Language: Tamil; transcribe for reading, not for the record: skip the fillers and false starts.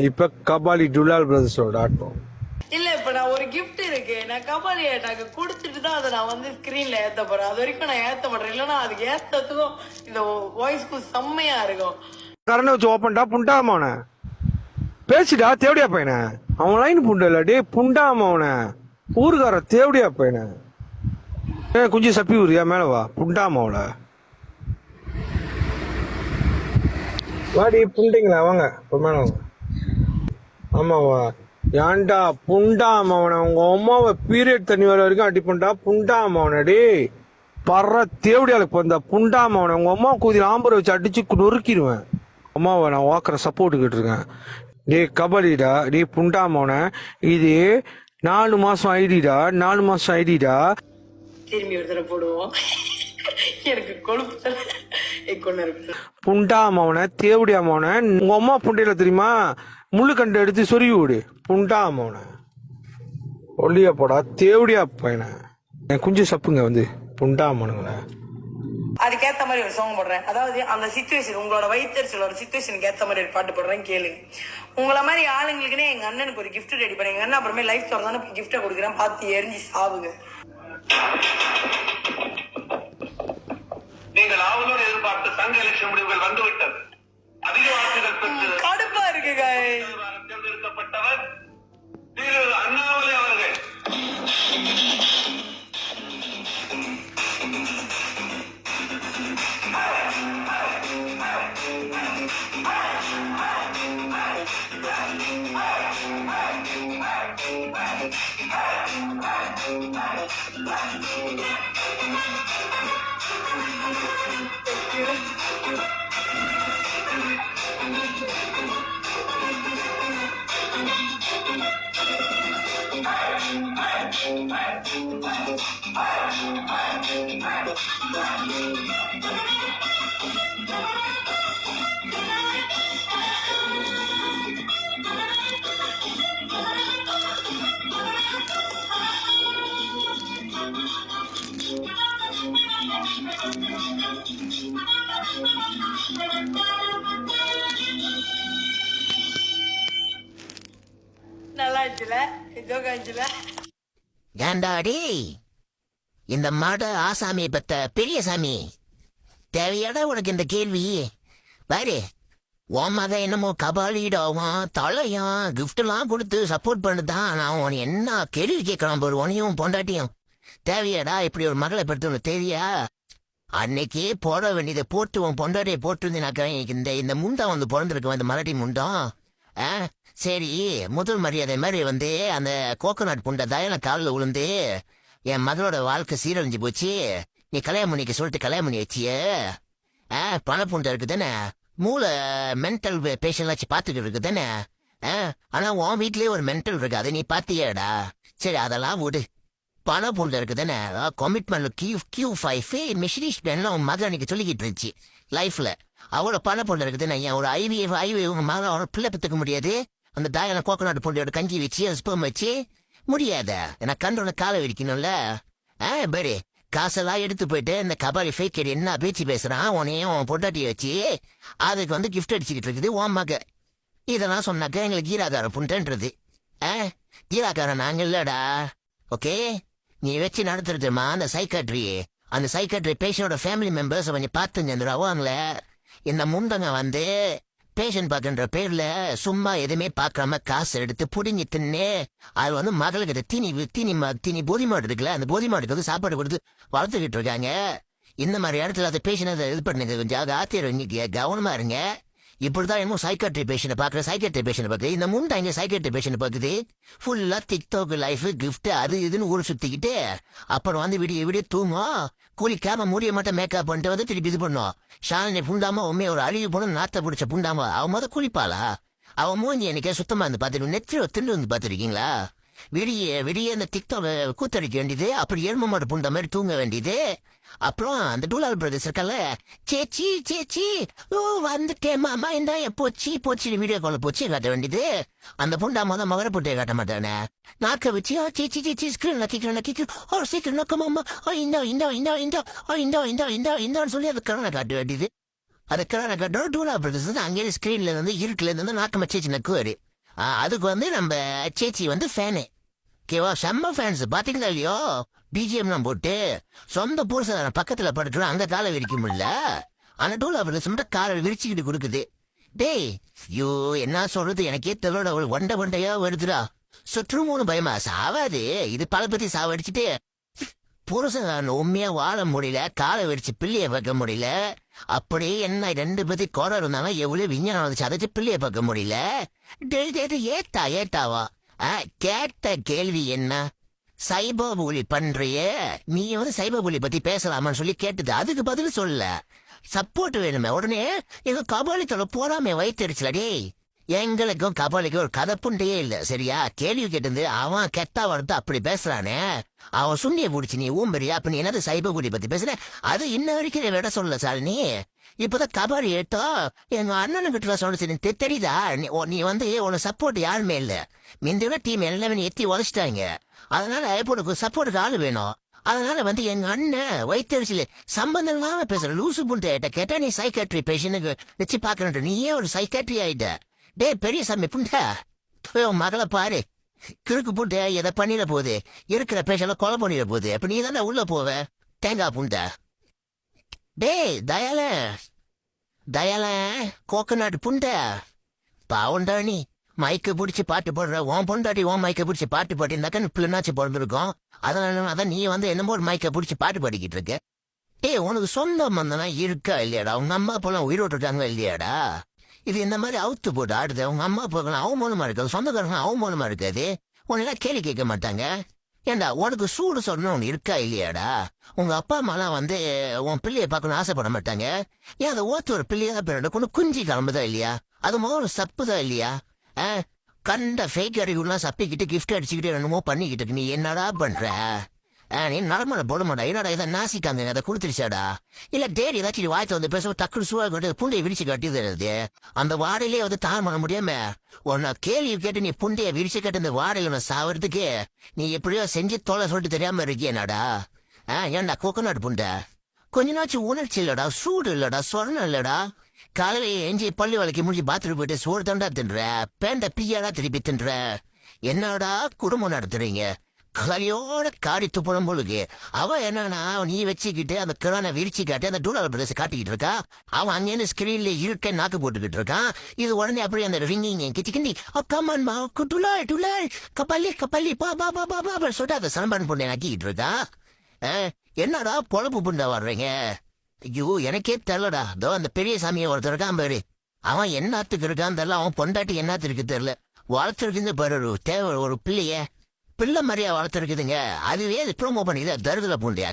இப்ப கபாலி டுலால் பிரதர்ஸோட ஆட்டம். இல்ல இப்ப நான் ஒரு கிஃப்ட் இருக்கு, நான் கபாலி எனக்கு கொடுத்துட்டு தான் அதை நான் வந்து ஸ்கிரீன்ல ஏத்த போறேன். அது வரைக்கும் நான் ஏத்த மாட்டேன், இல்லைன்னா அதுக்கு ஏத்ததுக்கும் இந்த வாய்ஸ்க்கும் செம்மையா இருக்கும். கரண்ட் வச்சு ஓப்பன்டா புண்டாமவன பேசிடா தேவடியா பையன, அவன் லைன் புண்ட இல்ல டே புண்டாமவன ஊருக்கார தேவடியா பையன குஞ்சு சப்பி ஊரியா மேல வா புண்டாமவள வாடி புண்டிங்களா வாங்க மேல வாங்க. ஆமாவா ஏன்டா புண்டாமவன உங்க அம்மாவை பீரியட் தண்ணி வர வரைக்கும் அடி பண்ணா புண்டாமவன டே பர்ற தேவடியாளுக்கு வந்த புண்டாமவன உங்க அம்மா கூதி ஆம்பரை வச்சு அடிச்சு நொறுக்கிடுவேன். அம்மாவை நான் வாக்குற சப்போர்ட்டுக்கிட்டு இருக்கேன். டே கபடிடா டே புண்டாமவன இது 4 மாசம் ஐடிடா 4 மாசம் ஐடிடா. திரும்பி ஒரு தடவை போடுவோம். எனக்கு கொழுப்பு புண்டாமவன தேவடியாமவன உங்க அம்மா புண்டையில தெரியுமா முள்ளு கண்டு எடுத்து சொருவி விடு புண்டாமவன ஒல்லியா போடா தேவடியா பையன குஞ்சு சப்புங்க வந்து புண்டாமவனுங்கள. அதுக்கேத்த மாதிரி ஒரு சாங் போடுறேன். அதாவது அந்த சிச்சுவேஷன் உங்களோட வயிற்றுச்சலோட சிச்சுவேஷனுக்கு ஏத்த மாதிரி ஒரு பாட்டு போடுறேன் கேளுங்க. உங்களை மாதிரி ஆளுங்களுக்குன்னே எங்க அண்ணனுக்கு ஒரு கிஃப்ட் ரெடி பண்ணி எங்க அண்ணன் அப்புறமே லைஃப் திறந்தானே கிஃப்டை கொடுக்குறேன், பார்த்து எரிஞ்சு சாவுங்க. நீங்கள் ஆவலோடு எதிர்பார்த்த சங்க எலெக்ஷன் முடிவுகள் வந்துவிட்டது. அதிக வாக்குகள் பெற்று கடுப்பா இருக்கு தேர்ந்தெடுக்கப்பட்டவர் திரு அண்ணாமலை அவர்கள். நல்லா இருந்துச்சுல, ஜோகா இருந்துச்சுல. ஏண்டாடி இந்த மாட ஆசாமியை பத்த பெரிய சாமி தேவையாடா உனக்கு இந்த கேள்வி? பாரு உன் மகன் என்னமோ கபாலிடாவும் தலையும் கிஃப்ட் எல்லாம் கொடுத்து சப்போர்ட் பண்ணுதான். நான் உன என்ன கேள்வி கேட்கலாம் போரு உனையும் பொண்டாட்டியும். தேவையாடா இப்படி ஒரு மகளை படுத்து தெரியா? அன்னைக்கு போட வேண்டியதை போட்டு உன் பொண்டாட்டியை போட்டுருந்தீனாக்கா இந்த இந்த முண்டா வந்து பிறந்திருக்கும் இந்த மராட்டி முண்டம். சரி முதல் மரியாதை மாதிரி வந்து அந்த கோகோனட் புண்டை தயன காலில் விழுந்து என் மகளோட வாழ்க்கை சீரழிஞ்சு போச்சு. நீ கல்யாணம் பண்ணிக்க சொல்லிட்டு கல்யாணம் பண்ணி வச்சிய. பண புண்டை இருக்கு தானே, மூளை மென்டல் பேஷண்ட் வச்சு பார்த்துக்கிட்டு இருக்கு தானே. ஆனா உன் வீட்லயே ஒரு மென்டல் இருக்கு, அதை நீ பாத்தியாடா? சரி அதெல்லாம் விடு. பண புண்டை இருக்கு தானே, கமிட்மெண்ட் Q5 மிஷினிஷ் பிளான் உன் மகள் அன்னைக்கு சொல்லிக்கிட்டு இருந்துச்சு லைஃப்ல. அவளோட பண புண்டை இருக்குது தானே, என் ஒரு ஐவி உங்க மகள் அவளோட பிள்ளை பெற்றுக்க முடியாது. அந்த தாயான கோகோனட் புண்டையோட கஞ்சி வச்சு ஸ்பெர்ம் வச்சு முடியாத. எனக்கு கண்டோட காலை வெடிக்கணும்ல. பரி காசெல்லாம் எடுத்து போயிட்டு இந்த கபாலி ஃபேக் என்ன பேச்சு பேசுறான் உனையும் உன் பொண்டாட்டி வச்சு அதுக்கு வந்து கிஃப்ட் அடிச்சுக்கிட்டு இருக்குது உன் மக. இதெல்லாம் சொன்னாக்க எங்களுக்கு கீராகாரம் புண்டன்றது. கீராகாரம் நாங்க இல்லடா. ஓகே நீ வச்சு நடத்துறதுமா அந்த சைக்காட்ரி பேஷண்டோட ஃபேமிலி மெம்பர்ஸ் கொஞ்சம் பார்த்து அவங்கள இந்த முண்டங்க வந்து பேஷண்ட் பார்க்கன்ற பேர்ல சும்மா எதுவுமே பார்க்காம காசு எடுத்து புடிங்கி தின்னு அது வந்து மகளுக்கு தீனி போதி மாடு இருக்குல்ல, அந்த போதி மாடுக்கு வந்து சாப்பாடு கொடுத்து வளர்த்துக்கிட்டு இருக்காங்க. இந்த மாதிரி இடத்துல அந்த பேஷண்ட் இது பண்ணுங்க, கொஞ்சம் ஆத்திரம் கவனமா இருங்க. இப்படிதான் என்னமோ சைக்காட்ரி பேஷண்ட் பாக்குற சைக்காட்ரி பேஷண்ட் பாக்குது. இந்த முண்டை இங்க சைக்காட்ரி பேஷண்ட் பாக்குது. ஃபுல்லா டிக்டாக் லைஃப் கிஃப்ட் அது இதுன்னு ஊர் சுத்திக்கிட்டு அப்புறம் வந்து விடிய தூங்கும், குளிக்காம முடிய மட்டும் மேக்கப் பண்ணிட்டு வந்து திருப்பி இது பண்ணும். ஷாலினி புண்டாமா உண்மையை ஒரு அழிவு போன நாத்த பிடிச்ச புண்டாமா அவன் மொதல் குளிப்பாளா? அவன் மூஞ்சி எனக்கு சுத்தமா இருந்து பாத்துட்டு நெத்திர திண்டு வந்து பாத்துருக்கீங்களா? விடிய இந்த டிக்டாக் கூத்தடிக்க வேண்டியது, அப்படி எரும மாடு புண்ட மாதிரி தூங்க வேண்டியது. அப்புறம் அந்த டூலால் பிரதர்ஸ் இருக்கல, சேச்சி ஓ வந்துட்டேன் மாமா இந்த போச்சு வீடியோ கால போச்சு காட்ட வேண்டியது. அந்த புண்டா மொதல் மகர போட்டே காட்ட மாட்டானே, நாக்க வச்சு சேச்சி ஸ்கிரீன் நக்கிக்கிறேன் ஓ சீக்கிரம் நோக்கமாமா இந்தான்னு சொல்லி அது கண்ணை காட்ட வேண்டியது. அதுக்கு டூலா பிரதர்ஸ் வந்து அங்கேயே ஸ்கிரீன்ல இருந்து இருட்டுல இருந்து நாக்கம் சேச்சி நக்குவாரு. அதுக்கு வந்து நம்ம சேச்சி வந்து ஃபேனு. ஓகேவா, செம்ம ஃபேன்ஸ் பாத்தீங்களா இல்லையோ? பிஜிஎம்லாம் போட்டு சொந்த புருஷன் பக்கத்துல படுக்கிறோம், அங்க காலை விரிக்க முடியல. ஆனா டூலா பிரதர்ஸ் மட்டும் காலை விரிச்சுக்கிட்டு கொடுக்குது. டேய் ஐயோ என்ன சொல்றது எனக்கே தெரியல, ஒரு வண்டையா வருதுடா. சுற்றுமூணு பயமா சாவாது, இது பழப்பத்தி சாவடிச்சுட்டு புருஷன் உண்மையா வாழ முடியல, காலை வெடிச்சு பிள்ளைய பார்க்க முடியல. அப்படியே என்ன 2 பேத்தி குறை இருந்தாங்க, எவ்வளவு விஞ்ஞானம் வந்துச்சு, அதை பிள்ளைய பார்க்க முடியல. ஏத்தாவா கேட்ட கேள்வி என்ன, சைபர் புலி பண்றிய நீ வந்து சைபர் புலி பத்தி பேசலாமான்னு சொல்லி கேட்டது, அதுக்கு பதில் சொல்ல. சப்போர்ட் வேணுமே, உடனே எங்க கபாலித்தோட போறாமே வைத்தறிச்சலடே. எங்களுக்கும் கபாலிக்கும் ஒரு கதை புண்டையே இல்ல சரியா? கேள்வி கேட்டு அவன் கெட்டா வரது அப்படி பேசுறானே, அவன் சுண்ணிய பிடிச்சி நீ ஊம்பரியா அப்ப நீ என்னது சைபர் புலி பத்தி பேசுற, அது இன்ன வரைக்கும் விட சொல்லல சார். நீ இப்பதான் கபாலி ஏட்டோ எங்க அண்ணனுக்கிட்ட சொல்லுச்சு தெரியுதா? நீ வந்து உனக்கு சப்போர்ட் யாருமே இல்ல, மிந்தியோட டீம் எல்லாமே எத்தி உதச்சிட்டாங்க. அதனால இப்போ உனக்கு சப்போர்ட்டுக்கு ஆள் வேணும். அதனால வந்து எங்க அண்ணன் வைத்தறிச்சல சம்பந்தம் இல்லாம பேசுற லூசு புண்ட கேட்டா நீ சைக்காட்ரி பேஷனுக்கு வச்சு பாக்குற, நீயே ஒரு சைக்காட்ரி ஆயிட்ட. டே பெரிய சாமி புண்டா, உன் மகளை பாரு, கிறுக்கு புண்ட எதை பண்ணிட போகுது, இருக்கிற பேஷன்ல கொலை பண்ணிட போகுது, அப்ப நீ தானே உள்ள போவ தேங்காய் புண்டா. டே தயால கோகனட் புண்ட பாவுண்டா, நீ மைக்க பிடிச்சி பாட்டு போடுற, உன் பொண்டாட்டி உன் மைக்க பிடிச்சி பாட்டு பாட்டிருந்தாக்க பிள்ளைனாச்சு பிறந்திருக்கும். அதான் நீ வந்து என்னமோ ஒரு மைக்க பிடிச்சி பாட்டு பாடிக்கிட்டு இருக்க. உனக்கு சொந்தம் வந்தனா இருக்கா இல்லையாடா? உங்க அம்மா அப்பெல்லாம் உயிரோட்டு இருக்காங்க இல்லையாடா? இது இந்த மாதிரி அவுத்து போட்டு ஆடுது, உங்க அம்மா அப்பாக்கெல்லாம் அவமானமா இருக்காது, சொந்தக்காரங்க அவமானமா இருக்காது, உன்னெல்லாம் கேள்வி கேட்க மாட்டாங்க. ஏண்டா உனக்கு சூடு சொல்லணும் ஒன்று இருக்கா இல்லையாடா? உங்க அப்பா அம்மாலாம் வந்து உன் பிள்ளைய பார்க்கணும்னு ஆசைப்பட மாட்டாங்க. ஏன் அந்த ஓத்து ஒரு பிள்ளையா பிறகு கொண்டு குஞ்சு கிளம்புதா இல்லையா? அது முதல்ல சப்புதா இல்லையா? கண்ட ஃபேக் அறிவுலாம் சப்பிக்கிட்டு கிஃப்ட் அடிச்சுக்கிட்டு என்னமோ பண்ணிக்கிட்டு இருக்கு. நீ என்னடா பண்ற? நீ நடமாட போட மாட்டா, என்னடா இதை நாசிக்காங்க அதை கொடுத்துருச்சாடா? இல்ல டேரி ஏதாச்சும் வாய்த்து வந்து பேச டக்குனு சூழா கட்டு புண்டையை விரிச்சு கட்டிடுறது, அந்த வாடையிலே வந்து தாழ் பண்ண முடியாம உன்னை கேள்வி கேட்டு நீ புண்டையை விரிச்சு கட்டு இந்த வாடையில சாவறதுக்கு நீ எப்படியோ செஞ்சு தோலை சொல்லிட்டு தெரியாம இருக்கியனாடா? ஏன்டா கோகனட் புண்டை கொஞ்ச நாச்சும் உணர்ச்சி இல்லடா, சூடு இல்லடா, சொரணம் இல்லடா? காலையில எஞ்சி பள்ளி வேலைக்கு முடிஞ்சு பாத்ரூம் போயிட்டு சோறு தண்டா தின்ற, பேண்ட பியாடா திருப்பி தின்ற, என்னடா குடும்பம் நடத்துறீங்க? கலையோட காரி துப்புறம் பொழுது அவ என்னன்னா நீ வச்சுக்கிட்டு அந்த கிரானை விரிச்சு காட்டி அந்த டூலர் பிரதேச காட்டிக்கிட்டு இருக்கா. அவன் அங்கேருந்து ஸ்கிரீன்ல இருக்க நாக்கு போட்டுக்கிட்டு இருக்கான். இது உடனே அப்படியே அந்த ரிங்கிங் கிச்சிக்கிண்டி கம்மான்மா டுலாய் கப்பல்லி பா பா பா பா பா சொல்லிட்டு அதை சலம்பன் பொண்ணை நக்கிக்கிட்டு இருக்கான். என்னடா பொழப்பு புண்டா வர்றீங்க? ஐயோ எனக்கே தெரியலடா. அதோ அந்த பெரிய சாமியை ஒருத்தர் இருக்கான் பாரு, அவன் என்னத்துக்கு இருக்கான்னு தெரியல, அவன் பொண்டாட்டி என்னத்துக்கு தெரியல, வளர்த்துருக்குன்னு பாரு ஒரு தேவை ஒரு பிள்ளைய பிள்ளை மாதிரியா வளர்த்துருக்குதுங்க. அதுவே ப்ரோமோ பண்ணிது தருதல பூண்டியா.